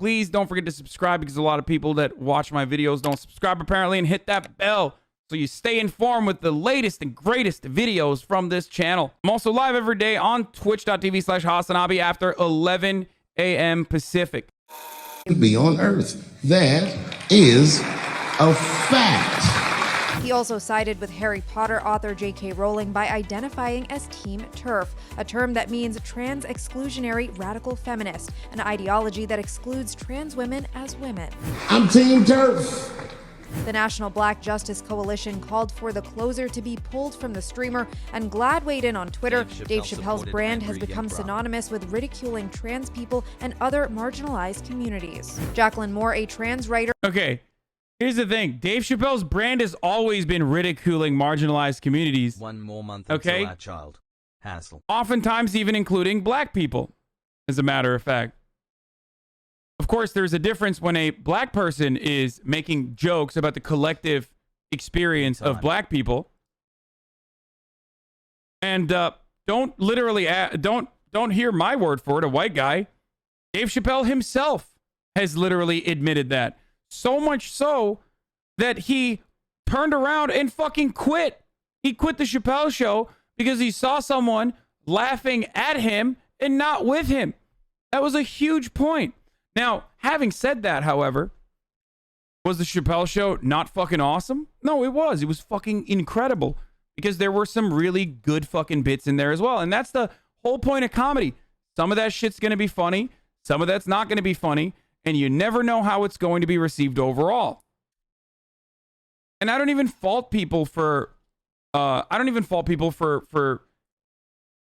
Please don't forget to subscribe, because a lot of people that watch my videos don't subscribe apparently, and hit that bell so you stay informed with the latest and greatest videos from this channel. I'm also live every day on twitch.tv/HasanAbi after 11 a.m. Pacific. Be on Earth. That is a fact. He also sided with Harry Potter author J.K. Rowling by identifying as Team TERF, a term that means trans exclusionary radical feminist, an ideology that excludes trans women as women. I'm Team TERF. The National Black Justice Coalition called for the closer to be pulled from the streamer, and GLAAD weighed in on Twitter. Dave Chappelle's brand has become synonymous with ridiculing trans people and other marginalized communities. Jacqueline Moore, a trans writer... Okay, here's the thing. Dave Chappelle's brand has always been ridiculing marginalized communities. One more month okay? until our child. Hassle. Oftentimes even including black people, as a matter of fact. Of course, there's a difference when a black person is making jokes about the collective experience of black people. And don't hear my word for it, a white guy. Dave Chappelle himself has literally admitted that. So much so that he turned around and fucking quit. He quit the Chappelle show because he saw someone laughing at him and not with him. That was a huge point. Now, having said that, however, was the Chappelle show not fucking awesome? No, it was. It was fucking incredible, because there were some really good fucking bits in there as well. And that's the whole point of comedy. Some of that shit's going to be funny. Some of that's not going to be funny. And you never know how it's going to be received overall. And I don't even fault people for,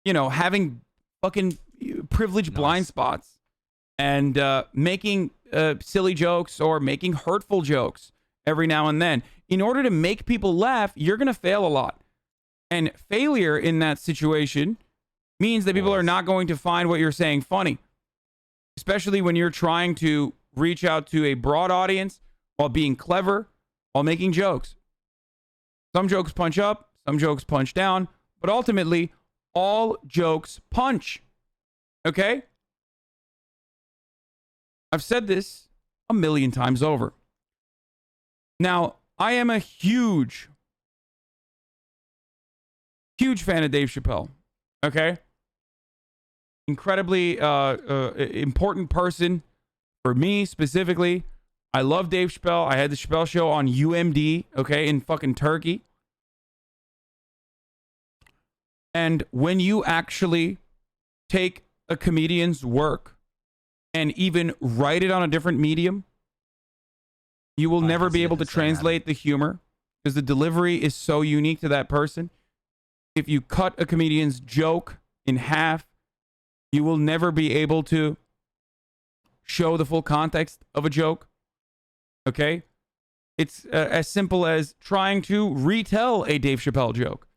you know, having fucking privileged blind spots. And making silly jokes or making hurtful jokes every now and then. In order to make people laugh, you're going to fail a lot. And failure in that situation means that people are not going to find what you're saying funny. Especially when you're trying to reach out to a broad audience while being clever, while making jokes. Some jokes punch up, some jokes punch down, but ultimately, all jokes punch. Okay? I've said this a million times over. Now, I am a huge fan of Dave Chappelle. Okay? Incredibly important person for me specifically. I love Dave Chappelle. I had the Chappelle show on UMD, okay, in fucking Turkey. And when you actually take a comedian's work and even write it on a different medium, you will never be able to translate the humor, because the delivery is so unique to that person. If you cut a comedian's joke in half, you will never be able to show the full context of a joke. Okay? It's as simple as trying to retell a Dave Chappelle joke.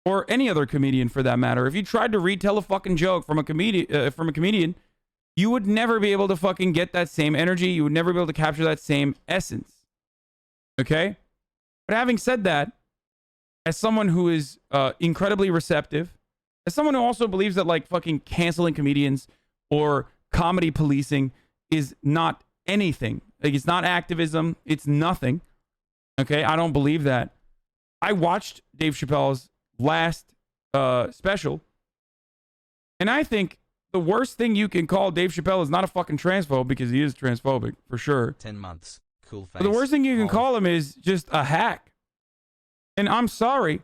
Or any other comedian for that matter. If you tried to retell a fucking joke from a comedian, you would never be able to fucking get that same energy. You would never be able to capture that same essence. Okay? But having said that, as someone who is incredibly receptive, as someone who also believes that like fucking canceling comedians or comedy policing is not anything. Like, it's not activism. It's nothing. Okay? I don't believe that. I watched Dave Chappelle's last special, and I think the worst thing you can call Dave Chappelle is not a fucking transphobe, because he is transphobic for sure. 10 months. Cool face. But the worst thing you can call him is just a hack. And I'm sorry,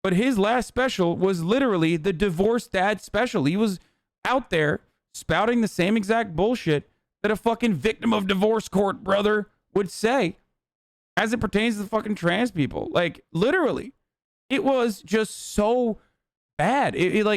but his last special was literally the divorced dad special. He was out there spouting the same exact bullshit that a fucking victim of divorce court brother would say as it pertains to the fucking trans people. Like, literally. It was just so bad. It's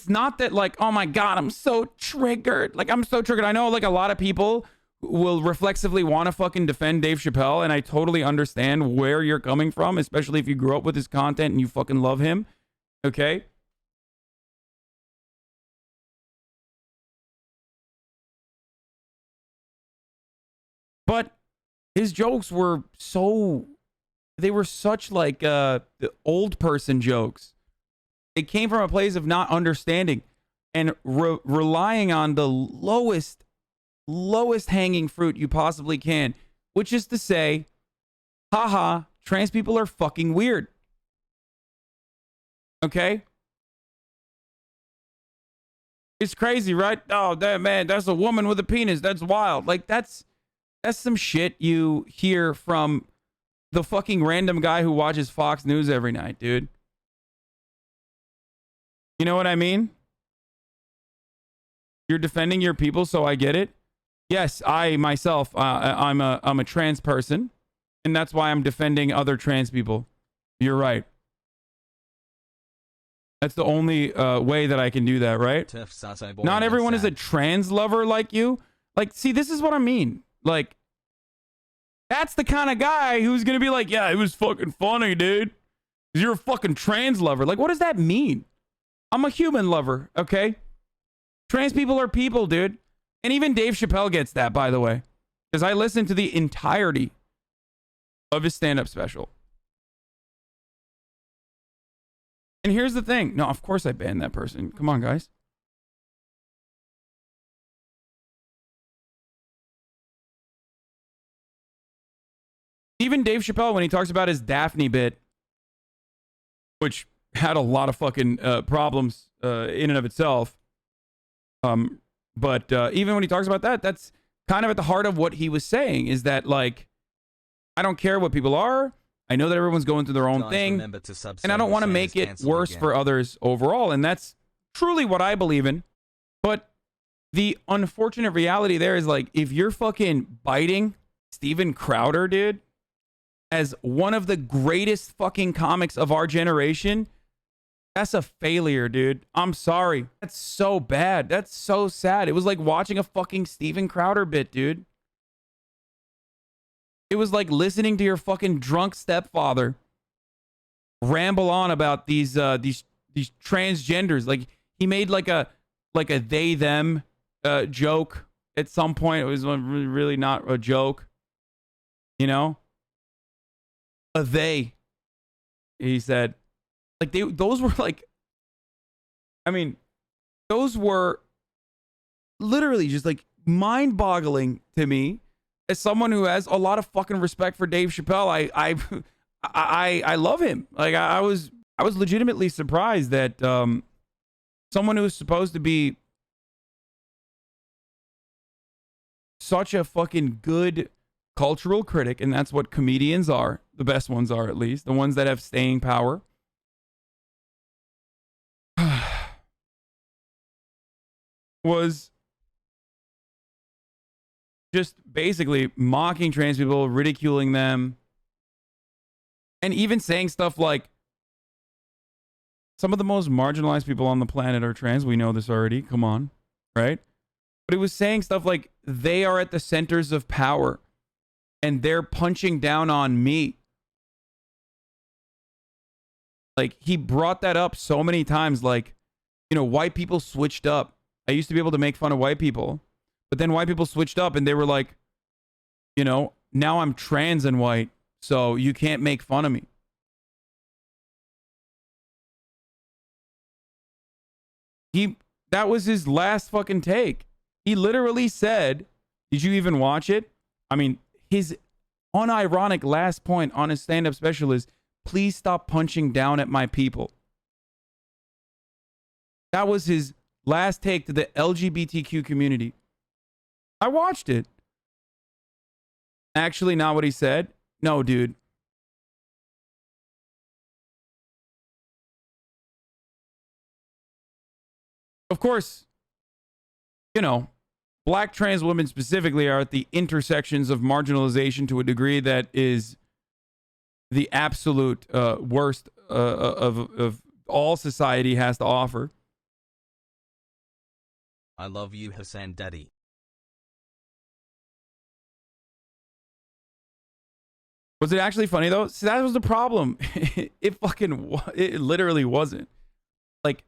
not that like, oh my God, I'm so triggered. Like, I'm so triggered. I know like a lot of people will reflexively want to fucking defend Dave Chappelle, and I totally understand where you're coming from, especially if you grew up with his content and you fucking love him. Okay? But his jokes were so... They were such like the old person jokes. They came from a place of not understanding. and relying on the lowest hanging fruit you possibly can, which is to say, haha, trans people are fucking weird. Okay? It's crazy, right? Oh, that man, that's a woman with a penis. That's wild. Like, that's some shit you hear from the fucking random guy who watches Fox News every night, dude. You know what I mean? You're defending your people, so I get it. Yes, I myself, I'm a trans person, and that's why I'm defending other trans people. You're right. That's the only way that I can do that, right? Not everyone is a trans lover like you. Like, see, this is what I mean. Like, that's the kind of guy who's gonna be like, yeah, it was fucking funny, dude. You're a fucking trans lover. Like, what does that mean? I'm a human lover, okay? Trans people are people, dude. And even Dave Chapelle gets that, by the way. Because I listened to the entirety of his stand-up special. And here's the thing. No, of course I banned that person. Come on, guys. Even Dave Chapelle, when he talks about his Daphne bit, which had a lot of fucking problems in and of itself. But even when he talks about that, that's kind of at the heart of what he was saying, is that, like, I don't care what people are. I know that everyone's going through their own thing, and I don't want to make it worse for others overall. And that's truly what I believe in. But the unfortunate reality there is, like, if you're fucking biting Steven Crowder, dude, as one of the greatest fucking comics of our generation, that's a failure, dude. I'm sorry. That's so bad. That's so sad. It was like watching a fucking Steven Crowder bit, dude. It was like listening to your fucking drunk stepfather ramble on about these transgenders. Like, he made like a they them joke at some point. It was really not a joke, you know. A they, he said, like, those were like, I mean, those were literally just like mind-boggling to me. As someone who has a lot of fucking respect for Dave Chapelle, I love him. Like, I was legitimately surprised that someone who is supposed to be such a fucking good cultural critic, and that's what comedians are, the best ones are, at least the ones that have staying power, was just basically mocking trans people, ridiculing them, and even saying stuff like, some of the most marginalized people on the planet are trans. We know this already. Come on, right? But it was saying stuff like, they are at the centers of power and they're punching down on me. Like, he brought that up so many times. Like, you know, white people switched up. I used to be able to make fun of white people, but then white people switched up and they were like, you know, now I'm trans and white, so you can't make fun of me. That was his last fucking take. He literally said, did you even watch it? I mean, his unironic last point on his stand-up special is, please stop punching down at my people. That was his last take to the LGBTQ community. I watched it. Actually, not what he said. No, dude. Of course, you know, black trans women specifically are at the intersections of marginalization to a degree that is the absolute worst of all society has to offer. I love you, Hassan Daddy. Was it actually funny though? See, that was the problem. It literally wasn't. Like,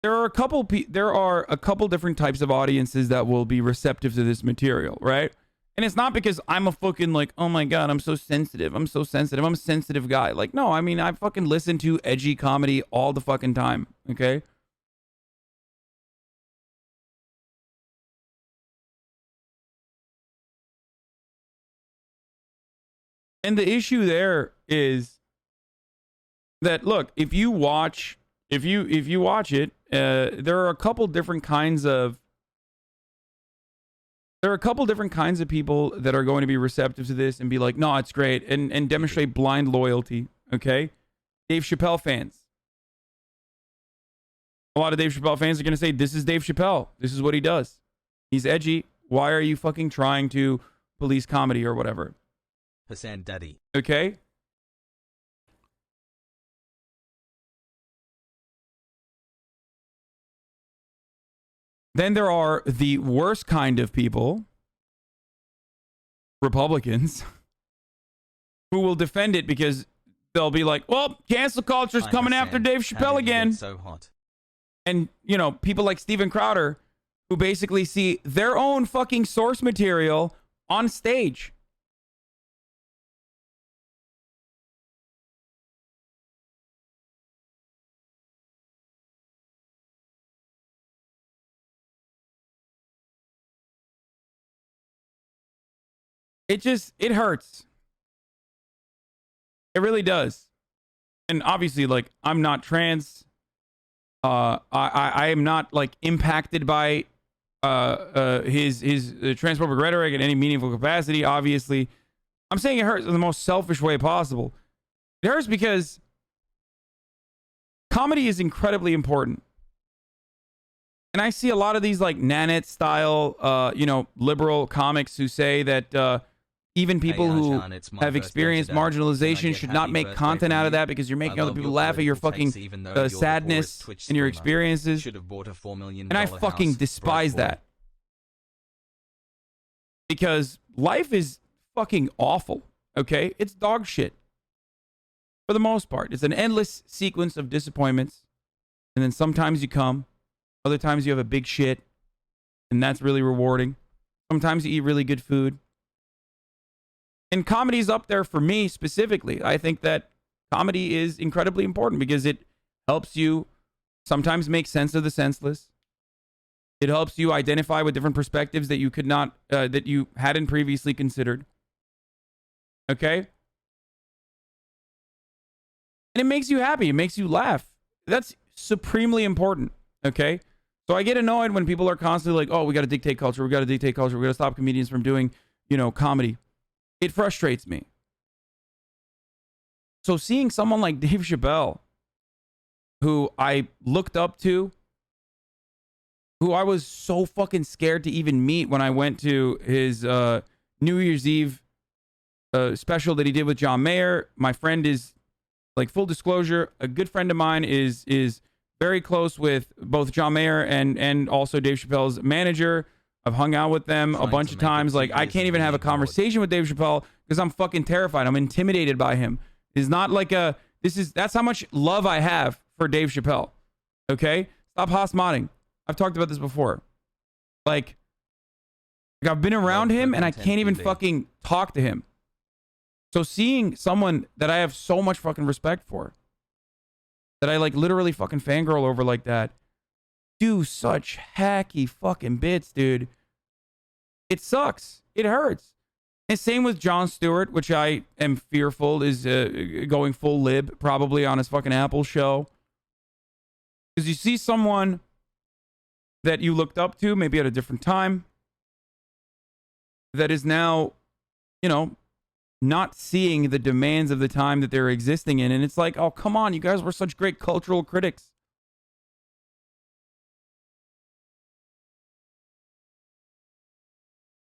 there are a couple different types of audiences that will be receptive to this material, right? And it's not because I'm a fucking like, oh my God, I'm so sensitive. I'm a sensitive guy. Like, no, I mean, I fucking listen to edgy comedy all the fucking time, okay? And the issue there is that, look, if you watch it, there are a couple different kinds of people that are going to be receptive to this and be like, no, it's great, and demonstrate blind loyalty. Okay, Dave Chappelle fans. A lot of Dave Chappelle fans are going to say, this is Dave Chappelle. This is what he does. He's edgy. Why are you fucking trying to police comedy or whatever? HasanAbi. Okay? Then there are the worst kind of people, Republicans, who will defend it because they'll be like, well, cancel culture's coming after Dave Chappelle again. So hot. And, you know, people like Steven Crowder, who basically see their own fucking source material on stage. It hurts. It really does. And obviously, like, I'm not trans. I am not like impacted by his transphobic rhetoric in any meaningful capacity. Obviously, I'm saying it hurts in the most selfish way possible. It hurts because comedy is incredibly important, and I see a lot of these like Nanette style, liberal comics who say that even people who have experienced marginalization should not make content out of that because you're making other people laugh at your fucking sadness and your experiences. And I fucking despise that. Because life is fucking awful, okay? It's dog shit. For the most part. It's an endless sequence of disappointments. And then sometimes you come. Other times you have a big shit. And that's really rewarding. Sometimes you eat really good food. And comedy's up there for me specifically. I think that comedy is incredibly important because it helps you sometimes make sense of the senseless. It helps you identify with different perspectives that you could not, that you hadn't previously considered. Okay? And it makes you happy. It makes you laugh. That's supremely important. Okay? So I get annoyed when people are constantly like, oh, we got to dictate culture. We got to dictate culture. We got to stop comedians from doing, comedy. It frustrates me. So seeing someone like Dave Chappelle, who I looked up to, who I was so fucking scared to even meet when I went to his New Year's Eve special that he did with John Mayer. My friend is, like, full disclosure, a good friend of mine is very close with both John Mayer and also Dave Chappelle's manager. I've hung out with them a bunch of times. Like, I can't even have a conversation with Dave Chappelle because I'm fucking terrified. I'm intimidated by him. It's not like that's how much love I have for Dave Chappelle. Okay? Stop Haas-modding. I've talked about this before. Like I've been around him and I can't even fucking talk to him. So seeing someone that I have so much fucking respect for, that I like literally fucking fangirl over like that, do such hacky fucking bits, dude. It sucks. It hurts. And same with Jon Stewart, which I am fearful is going full lib probably on his fucking Apple show. Because you see someone that you looked up to maybe at a different time that is now, not seeing the demands of the time that they're existing in. And it's like, oh, come on, you guys were such great cultural critics.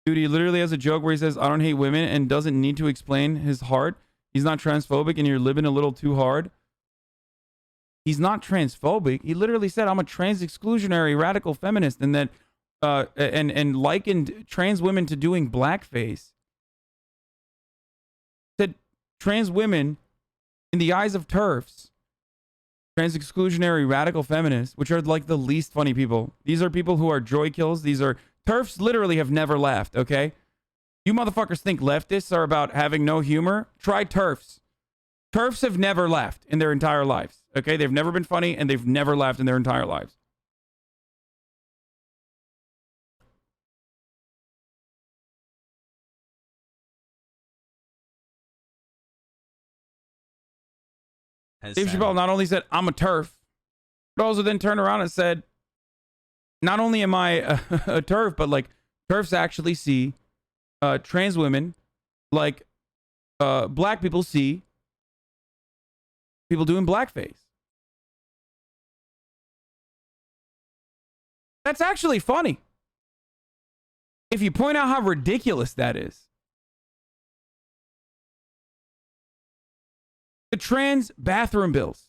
Dude, he literally has a joke where he says, I don't hate women, and doesn't need to explain his heart. He's not transphobic and you're living a little too hard. He's not transphobic. He literally said, I'm a trans exclusionary radical feminist, and that and likened trans women to doing blackface. Said trans women, in the eyes of TERFs, trans exclusionary radical feminists, which are like the least funny people. These are people who are joy kills. These are TERFs literally have never laughed, okay? You motherfuckers think leftists are about having no humor? Try TERFs. TERFs have never laughed in their entire lives, okay? They've never been funny, and they've never laughed in their entire lives. Dave Chappelle not only said, I'm a TERF, but also then turned around and said, not only am I a TERF, but like TERFs actually see trans women like black people see people doing blackface. That's actually funny. If you point out how ridiculous that is. The trans bathroom bills.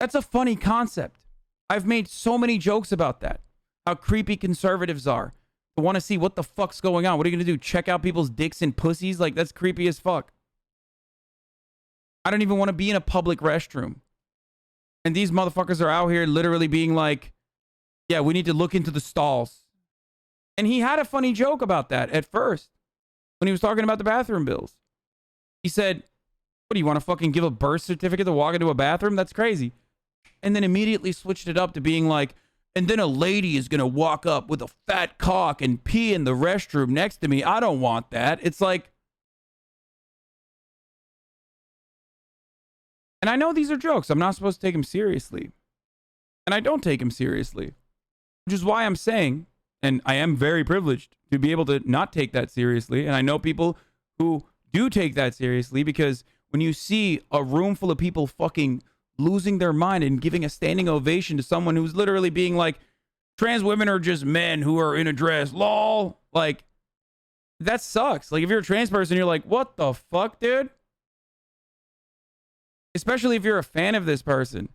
That's a funny concept. I've made so many jokes about that. How creepy conservatives are. I want to see what the fuck's going on. What are you going to do? Check out people's dicks and pussies? Like, that's creepy as fuck. I don't even want to be in a public restroom. And these motherfuckers are out here literally being like, yeah, we need to look into the stalls. And he had a funny joke about that at first when he was talking about the bathroom bills. He said, what do you want to fucking give a birth certificate to walk into a bathroom? That's crazy. And then immediately switched it up to being like, and then a lady is going to walk up with a fat cock and pee in the restroom next to me. I don't want that. It's like, and I know these are jokes. I'm not supposed to take them seriously. And I don't take them seriously. Which is why I'm saying, and I am very privileged to be able to not take that seriously. And I know people who do take that seriously, because when you see a room full of people fucking losing their mind and giving a standing ovation to someone who's literally being like, trans women are just men who are in a dress, lol. Like, that sucks. Like, if you're a trans person, you're like, what the fuck, dude? Especially if you're a fan of this person.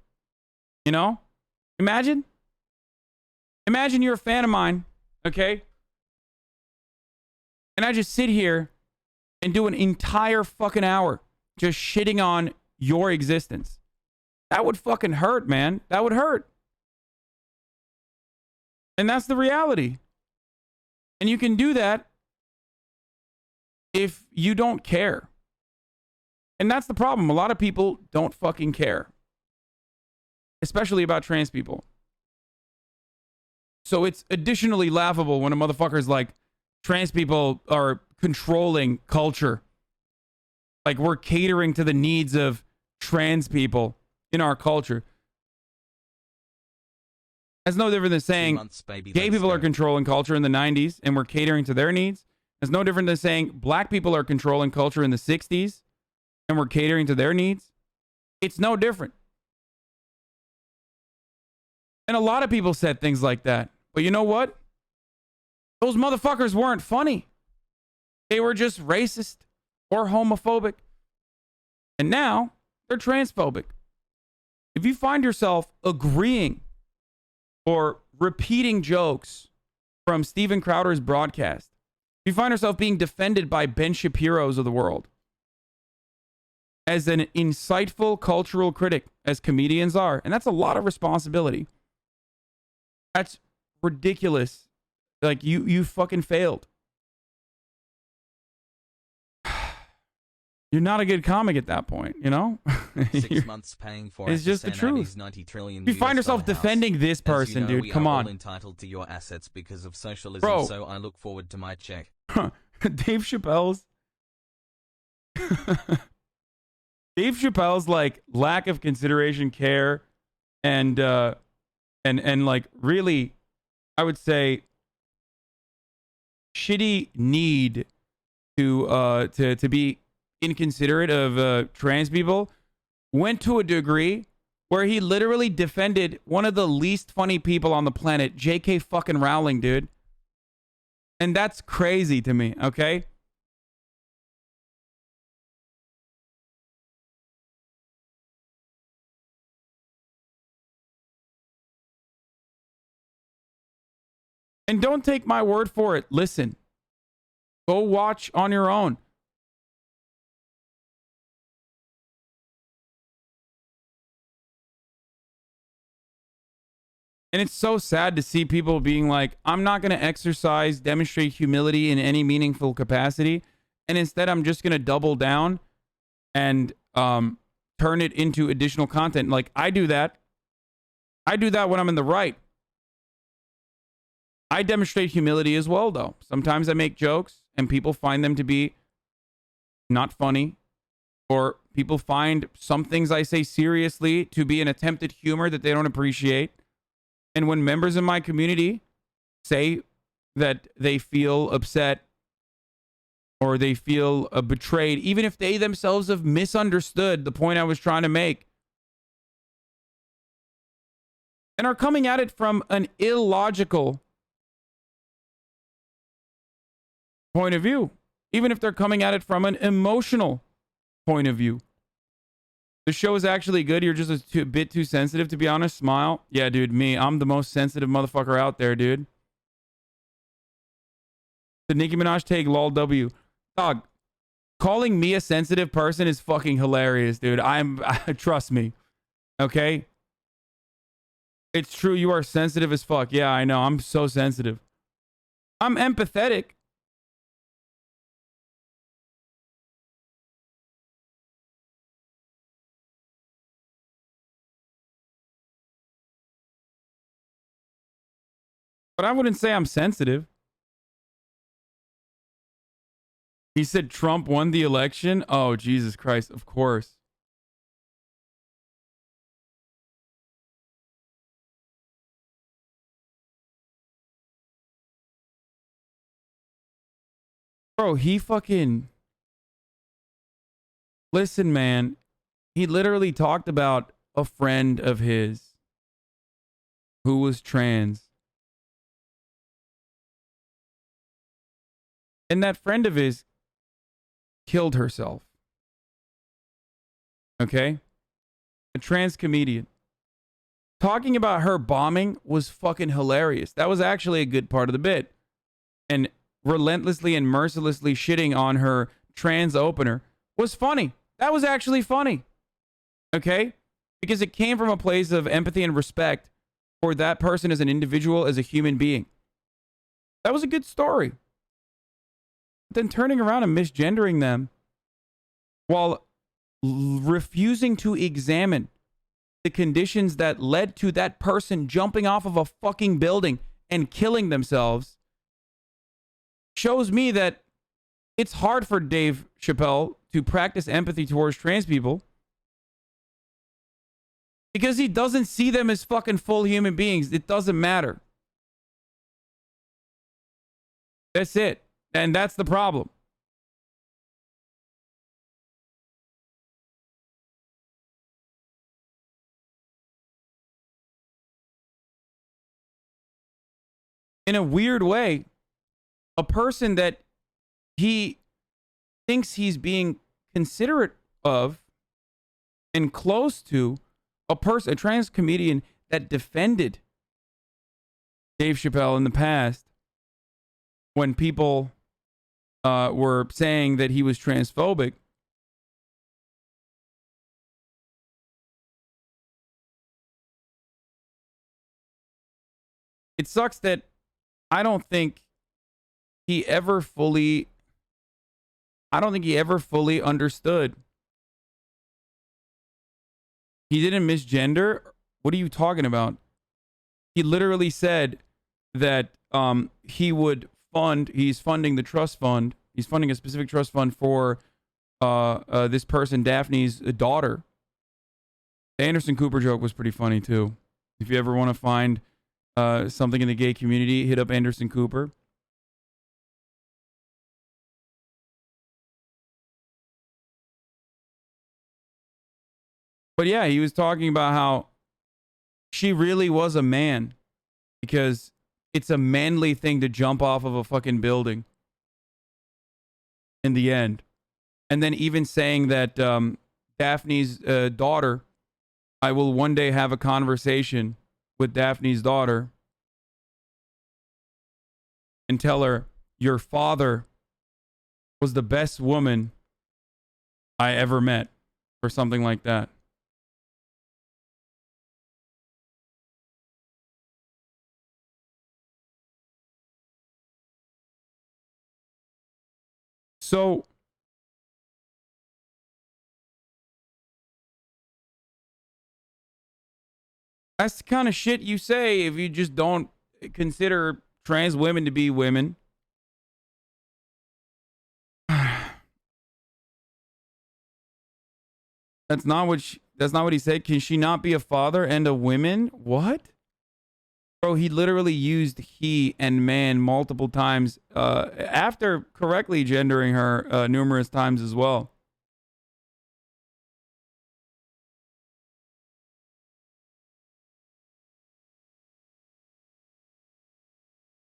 You know? Imagine you're a fan of mine, okay? And I just sit here and do an entire fucking hour just shitting on your existence. That would fucking hurt, man. That would hurt. And that's the reality. And you can do that if you don't care. And that's the problem. A lot of people don't fucking care. Especially about trans people. So it's additionally laughable when a motherfucker's like, trans people are controlling culture. Like, we're catering to the needs of trans people in our culture. That's no different than saying gay people are controlling culture in the 90s and we're catering to their needs. It's no different than saying black people are controlling culture in the 60s and we're catering to their needs. It's no different. And a lot of people said things like that. But you know what? Those motherfuckers weren't funny. They were just racist or homophobic. And now they're transphobic. If you find yourself agreeing or repeating jokes from Steven Crowder's broadcast, if you find yourself being defended by Ben Shapiro's of the world as an insightful cultural critic, as comedians are, and that's a lot of responsibility. That's ridiculous. Like, you fucking failed. You're not a good comic at that point, you know? 6 months paying for it's just the truth. 90 trillion you find yourself defending this person, you know, dude. Come on. All entitled to your assets because of socialism, Bro. so I look forward to my check. Dave Chappelle's like lack of consideration, care, and like really, I would say, shitty need to be inconsiderate of trans people went to a degree where he literally defended one of the least funny people on the planet, J.K. fucking Rowling, dude. And that's crazy to me, okay? And don't take my word for it. Listen. Go watch on your own. And it's so sad to see people being like, I'm not going to demonstrate humility in any meaningful capacity. And instead, I'm just going to double down and turn it into additional content. Like, I do that. I do that when I'm in the right. I demonstrate humility as well, though. Sometimes I make jokes and people find them to be not funny or People find some things I say seriously to be an attempted humor that they don't appreciate. And when members of my community say that they feel upset or they feel betrayed, even if they themselves have misunderstood the point I was trying to make, and are coming at it from an illogical point of view, even if they're coming at it from an emotional point of view. The show is actually good. You're just a bit too sensitive, to be honest. Smile. Yeah, dude, me. I'm the most sensitive motherfucker out there, dude. The Nicki Minaj take lol W. Dog, calling me a sensitive person is fucking hilarious, dude. Trust me. Okay? It's true, you are sensitive as fuck. Yeah, I know. I'm so sensitive. I'm empathetic. But I wouldn't say I'm sensitive. He said Trump won the election. Oh, Jesus Christ. Of course. Bro, he fucking... Listen, man. He literally talked about a friend of his who was trans. And that friend of his killed herself. Okay? A trans comedian. Talking about her bombing was fucking hilarious. That was actually a good part of the bit. And relentlessly and mercilessly shitting on her trans opener was funny. That was actually funny. Okay? Because it came from a place of empathy and respect for that person as an individual, as a human being. That was a good story. Then turning around and misgendering them while refusing to examine the conditions that led to that person jumping off of a fucking building and killing themselves shows me that it's hard for Dave Chapelle to practice empathy towards trans people because he doesn't see them as fucking full human beings. It doesn't matter. That's it. And that's the problem. In a weird way, a person that he thinks he's being considerate of and close to, a trans comedian that defended Dave Chapelle in the past when people were saying that he was transphobic. It sucks that I don't think he ever fully understood. He didn't misgender. What are you talking about? He literally said that he's funding the trust fund. He's funding a specific trust fund for this person, Daphne's daughter. The Anderson Cooper joke was pretty funny too. If you ever want to find something in the gay community, hit up Anderson Cooper. But yeah, he was talking about how she really was a man because it's a manly thing to jump off of a fucking building in the end. And then even saying that Daphne's daughter, I will one day have a conversation with Daphne's daughter and tell her, your father was the best woman I ever met, or something like that. So that's the kind of shit you say if you just don't consider trans women to be women. That's not what he said. Can she not be a father and a woman? What? Bro, he literally used he and man multiple times after correctly gendering her numerous times as well.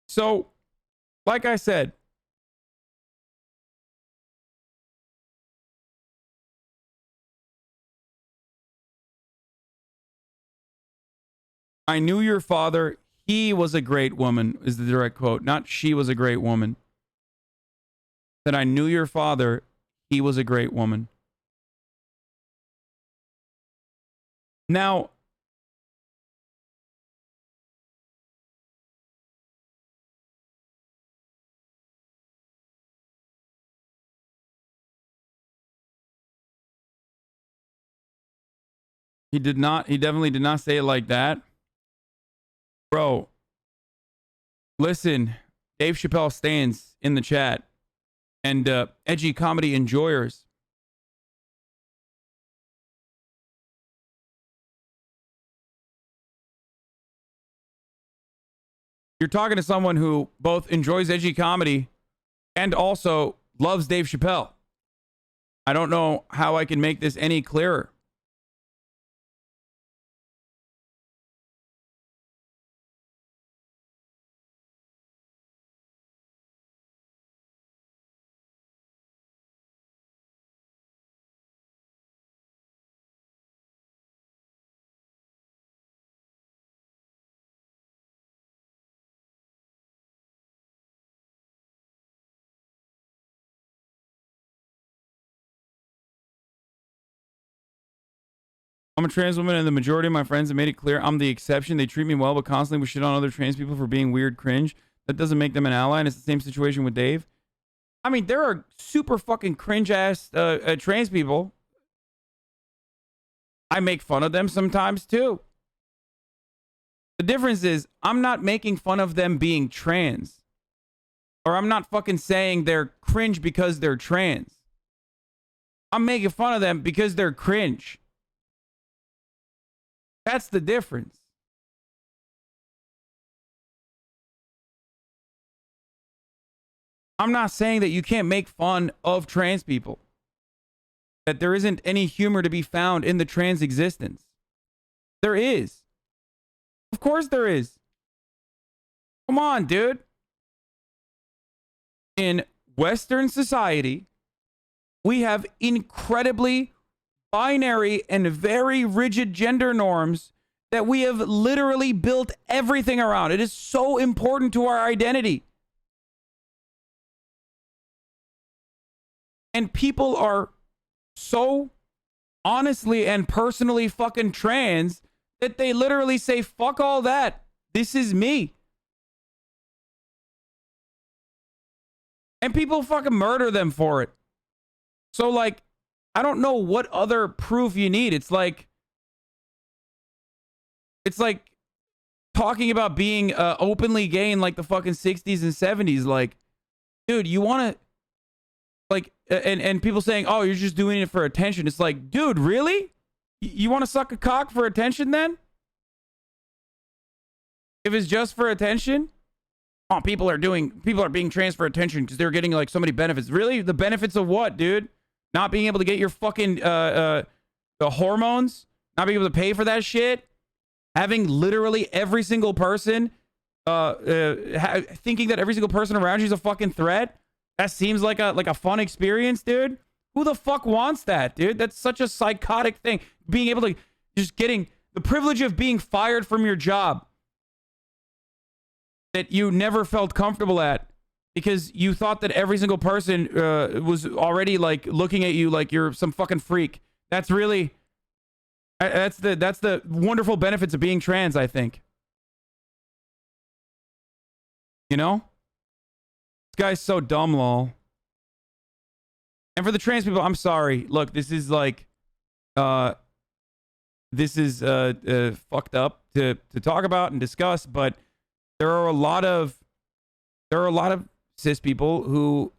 So, like I said, I knew your father. He was a great woman, is the direct quote. Not she was a great woman. That I knew your father. He was a great woman. Now, he definitely did not say it like that. Bro, listen, Dave Chappelle stands in the chat and edgy comedy enjoyers. You're talking to someone who both enjoys edgy comedy and also loves Dave Chappelle. I don't know how I can make this any clearer. I'm a trans woman, and the majority of my friends have made it clear I'm the exception. They treat me well, but constantly wish shit on other trans people for being weird, cringe. That doesn't make them an ally, and it's the same situation with Dave. I mean, there are super fucking cringe-ass trans people. I make fun of them sometimes, too. The difference is, I'm not making fun of them being trans. Or I'm not fucking saying they're cringe because they're trans. I'm making fun of them because they're cringe. That's the difference. I'm not saying that you can't make fun of trans people. That there isn't any humor to be found in the trans existence. There is. Of course there is. Come on, dude. In Western society, we have incredibly binary and very rigid gender norms that we have literally built everything around. It is so important to our identity. And people are so honestly and personally fucking trans that they literally say, fuck all that. This is me. And people fucking murder them for it. So, like, I don't know what other proof you need. It's like talking about being openly gay in like the fucking 60s and 70s. Like, dude, you want to, like, and people saying, oh, you're just doing it for attention. It's like, dude, really? You want to suck a cock for attention then? If it's just for attention? Oh, people are being trans for attention because they're getting like so many benefits. Really? The benefits of what, dude? Not being able to get your fucking the hormones? Not being able to pay for that shit? Having literally every single person thinking that every single person around you is a fucking threat? That seems like a fun experience, dude. Who the fuck wants that, dude? That's such a psychotic thing. Being able to just getting the privilege of being fired from your job that you never felt comfortable at because you thought that every single person was already like looking at you like you're some fucking freak. That's really that's the wonderful benefits of being trans, I think. You know? This guy's so dumb, lol. And for the trans people, I'm sorry. Look, this is like this is fucked up to talk about and discuss, but there are a lot of cis people who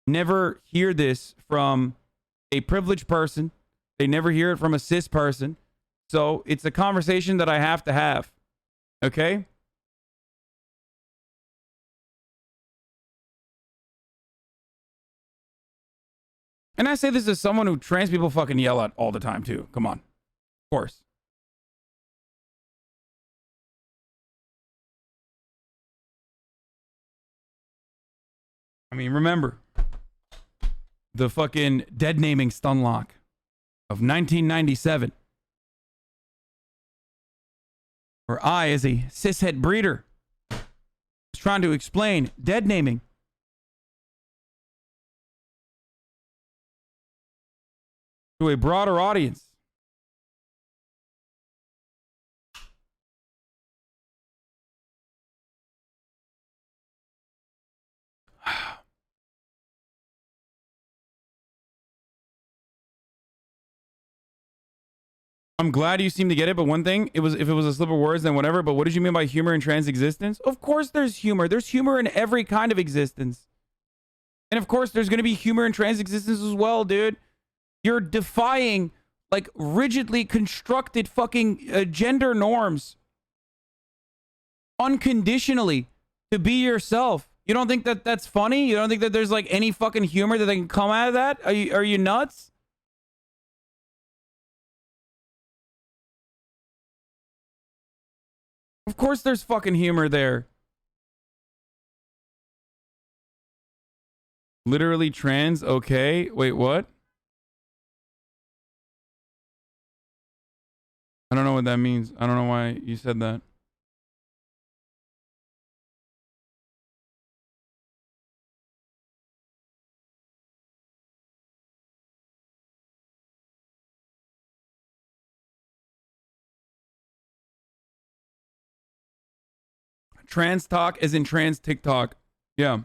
never hear this from a privileged person They never hear it from a cis person. So it's a conversation that I have to have. Okay? And I say this as someone who trans people fucking yell at all the time, too. Come on. Of course. I mean, remember the fucking dead naming stunlock of 1997. Where I, as a cishet breeder, was trying to explain dead naming. To a broader audience. I'm glad you seem to get it, but one thing, if it was a slip of words, then whatever, but what did you mean by humor in trans existence? Of course there's humor. There's humor in every kind of existence. And of course there's going to be humor in trans existence as well, dude. You're defying, like, rigidly constructed fucking gender norms. Unconditionally. To be yourself. You don't think that that's funny? You don't think that there's, like, any fucking humor that can come out of that? Are you nuts? Of course there's fucking humor there. Literally trans? Okay. Wait, what? I don't know what that means. I don't know why you said that. Trans talk as in trans TikTok. Yeah.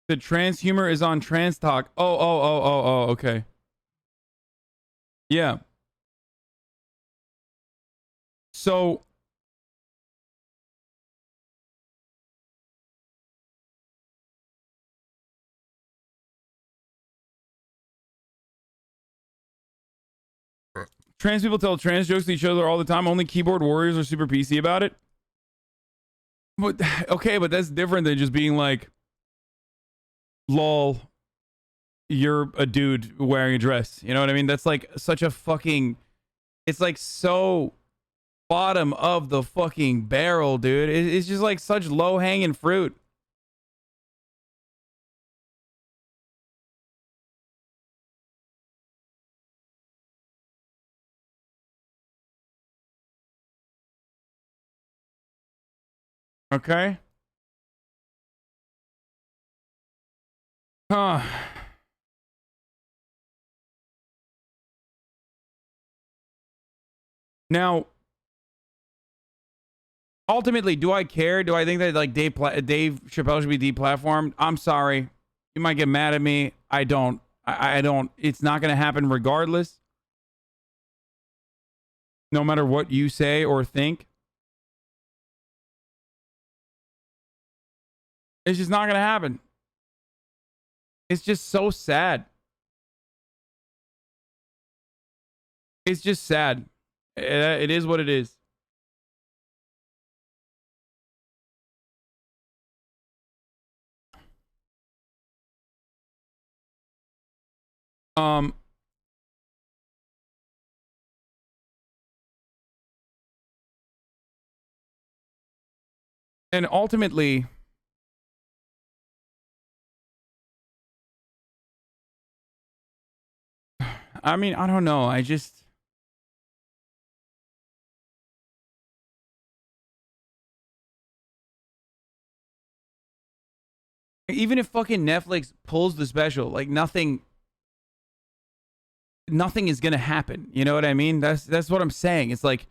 The trans humor is on trans talk. Oh, okay. Yeah. So trans people tell trans jokes to each other all the time. Only keyboard warriors are super PC about it. But okay, but that's different than just being like, lol, you're a dude wearing a dress. You know what I mean? That's like such a fucking, it's like so bottom of the fucking barrel, dude. It's just like such low hanging fruit. Okay. Huh. Now, ultimately, do I care? Do I think that like Dave Chapelle should be deplatformed? I'm sorry. You might get mad at me. I don't. I don't. It's not going to happen regardless. No matter what you say or think. It's just not going to happen. It's just so sad. It's just sad. It is what it is. And ultimately, I mean, I don't know. I just, even if fucking Netflix pulls the special, like nothing is gonna happen. You know what I mean? That's what I'm saying. It's like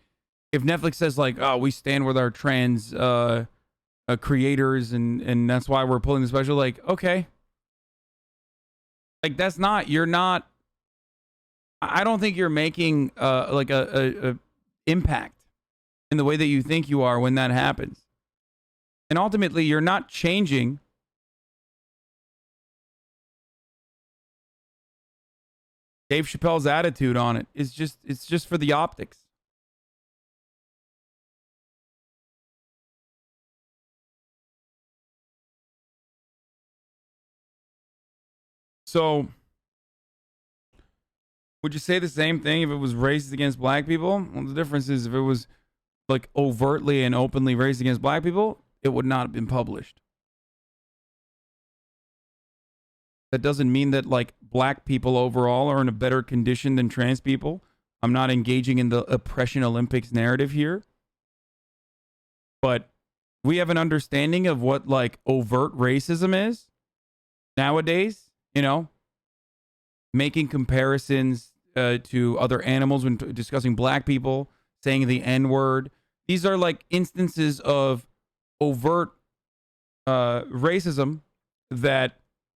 if Netflix says like, oh, we stand with our trans creators and that's why we're pulling the special. Like, okay, like that's not, you're not I don't think you're making like a impact in the way that you think you are when that happens. And ultimately, you're not changing Dave Chappelle's attitude on it. It's just for the optics. So, would you say the same thing if it was racist against black people? Well, the difference is if it was like overtly and openly racist against black people, it would not have been published. That doesn't mean that like black people overall are in a better condition than trans people. I'm not engaging in the oppression Olympics narrative here. But we have an understanding of what like overt racism is nowadays, you know, making comparisons to other animals when discussing black people, saying the N-word. These are like instances of overt racism that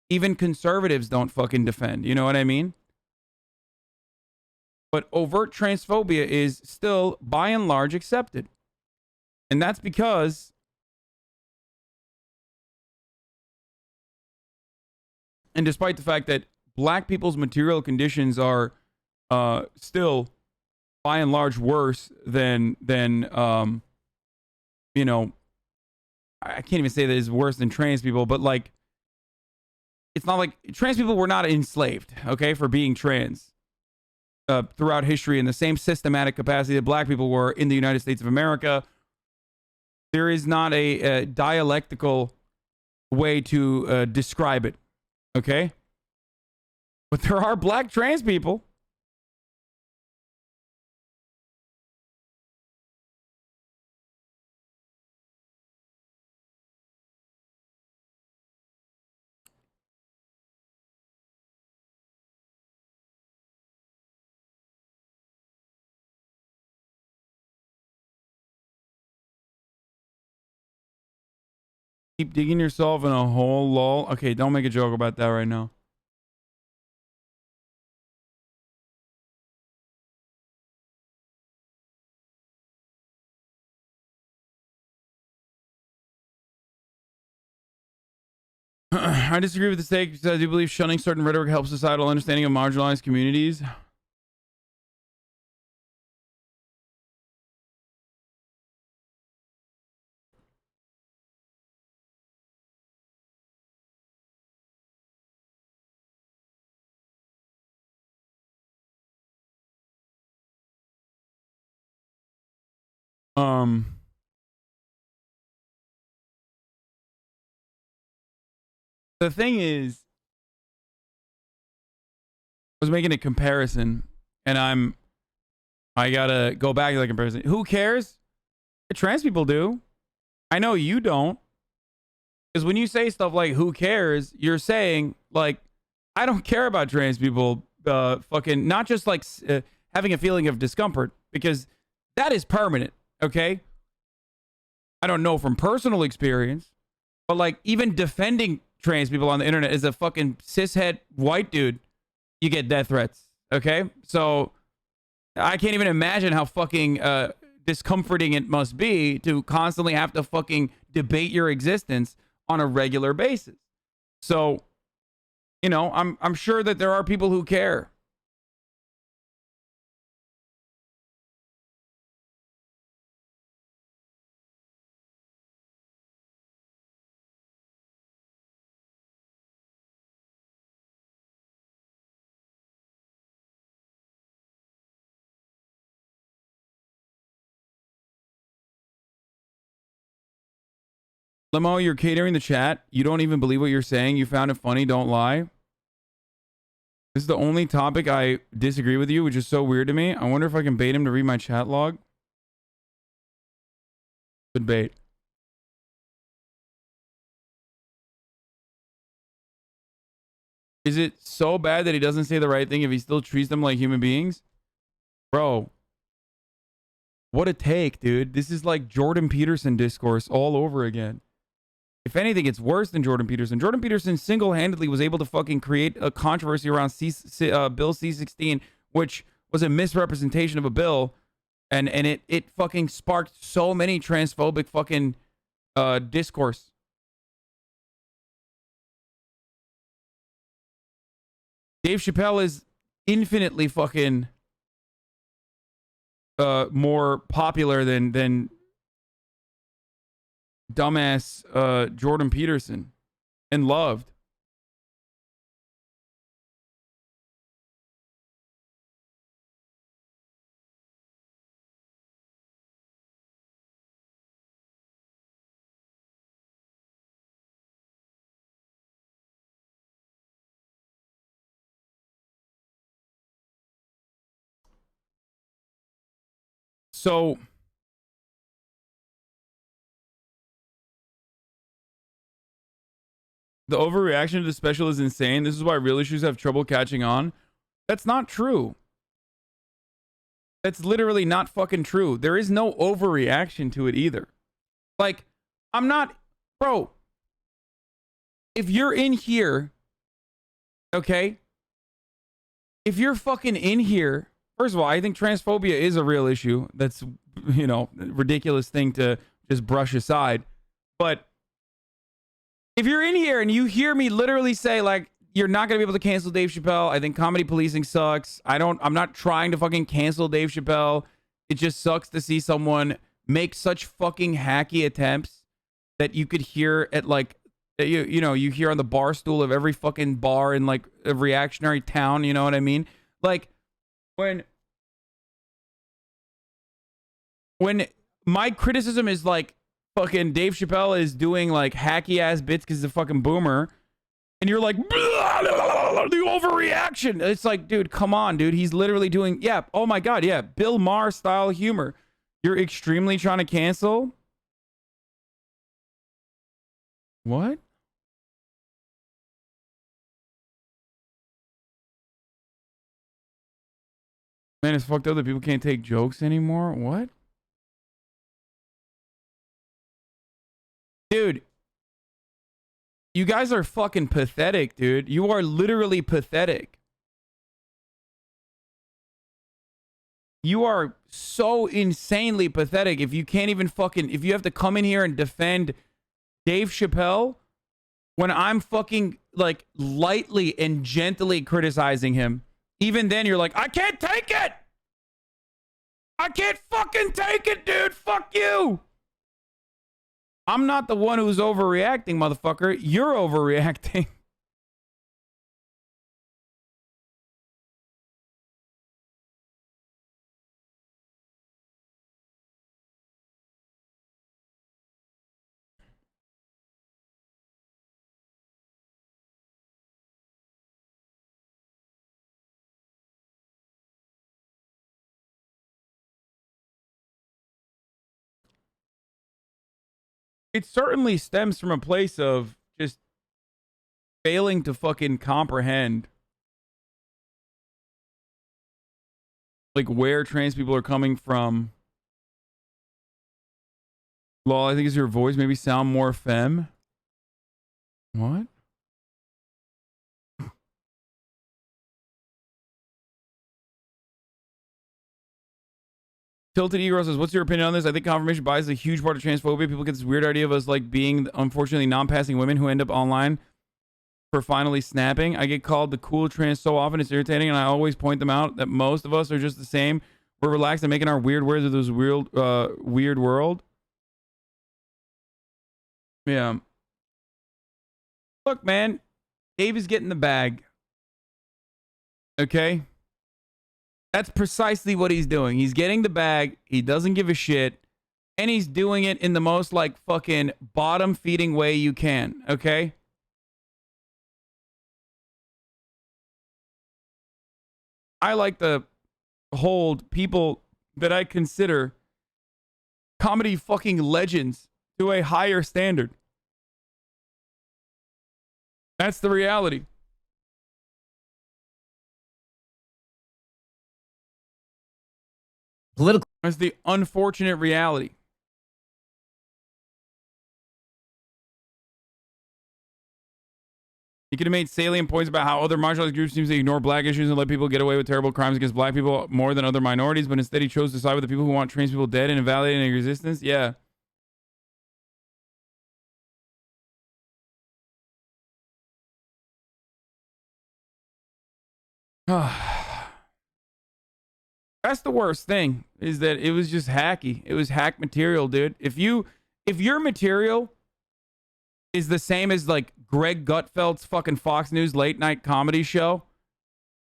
even conservatives don't fucking defend. You know what I mean? But overt transphobia is still, by and large, accepted. And that's because and despite the fact that black people's material conditions are still, by and large, worse than you know, I can't even say that it's worse than trans people, but like, it's not like trans people were not enslaved, okay, for being trans throughout history in the same systematic capacity that black people were in the United States of America. There is not a dialectical way to describe it, okay? But there are black trans people. Keep digging yourself in a hole, lol. Okay, don't make a joke about that right now. I disagree with this take because I do believe shunning certain rhetoric helps societal understanding of marginalized communities. The thing is, I was making a comparison, and I gotta go back to the comparison. Who cares? Trans people do. I know you don't. Because when you say stuff like "who cares," you're saying like, I don't care about trans people. Fucking not just like having a feeling of discomfort, because that is permanent. Okay. I don't know from personal experience, but like even defending trans people on the internet as a fucking cishet white dude, you get death threats. Okay, so I can't even imagine how fucking discomforting it must be to constantly have to fucking debate your existence on a regular basis. So, you know, I'm sure that there are people who care. Limo, you're catering the chat. You don't even believe what you're saying. You found it funny. Don't lie. This is the only topic I disagree with you, which is so weird to me. I wonder if I can bait him to read my chat log. Good bait. Is it so bad that he doesn't say the right thing if he still treats them like human beings? Bro. What a take, dude. This is like Jordan Peterson discourse all over again. If anything, it's worse than Jordan Peterson. Jordan Peterson single-handedly was able to fucking create a controversy around Bill C-16 which was a misrepresentation of a bill, and it fucking sparked so many transphobic fucking discourse. Dave Chappelle is infinitely fucking more popular than dumbass Jordan Peterson, and loved. So the overreaction to the special is insane. This is why real issues have trouble catching on. That's not true. That's literally not fucking true. There is no overreaction to it either. Like, I'm not, bro. If you're in here, okay? If you're fucking in here, first of all, I think transphobia is a real issue. That's, you know, a ridiculous thing to just brush aside. But if you're in here and you hear me literally say, like, you're not going to be able to cancel Dave Chappelle, I think comedy policing sucks. I'm not trying to fucking cancel Dave Chappelle. It just sucks to see someone make such fucking hacky attempts that you could hear at, like, you know, you hear on the bar stool of every fucking bar in, like, a reactionary town, you know what I mean? Like, when my criticism is, like, fucking Dave Chappelle is doing, like, hacky ass bits because he's a fucking boomer, and you're like, the overreaction. It's like, dude, come on, dude. He's literally doing, yeah, oh my God, yeah, Bill Maher style humor. You're extremely trying to cancel? What? Man, it's fucked up that people can't take jokes anymore. What? Dude, you guys are fucking pathetic, dude. You are literally pathetic. You are so insanely pathetic if you can't even fucking, if you have to come in here and defend Dave Chappelle when I'm fucking, like, lightly and gently criticizing him. Even then, you're like, I can't take it. I can't fucking take it, dude. Fuck you. I'm not the one who's overreacting, motherfucker. You're overreacting. It certainly stems from a place of just failing to fucking comprehend, like, where trans people are coming from. Lol, I think it's your voice maybe sound more femme. What? Tilted Ego says, what's your opinion on this? I think confirmation bias is a huge part of transphobia. People get this weird idea of us, like, being, unfortunately, non-passing women who end up online for finally snapping. I get called the cool trans so often, it's irritating, and I always point them out that most of us are just the same. We're relaxed and making our weird ways of this weird world. Yeah. Look, man, Dave is getting the bag. Okay? That's precisely what he's doing. He's getting the bag. He doesn't give a shit. And he's doing it in the most, like, fucking bottom-feeding way you can. Okay? I like to hold people that I consider comedy fucking legends to a higher standard. That's the reality. That's the unfortunate reality. He could have made salient points about how other marginalized groups seem to ignore black issues and let people get away with terrible crimes against black people more than other minorities, but instead he chose to side with the people who want trans people dead and invalidating their existence. Yeah. That's the worst thing, is that it was just hacky. It was hack material, dude. If your material is the same as like Greg Gutfeld's fucking Fox News late night comedy show,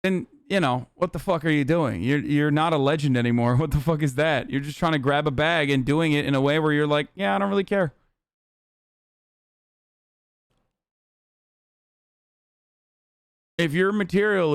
then, you know, what the fuck are you doing? You're not a legend anymore. What the fuck is that? You're just trying to grab a bag and doing it in a way where you're like, yeah, I don't really care. If your material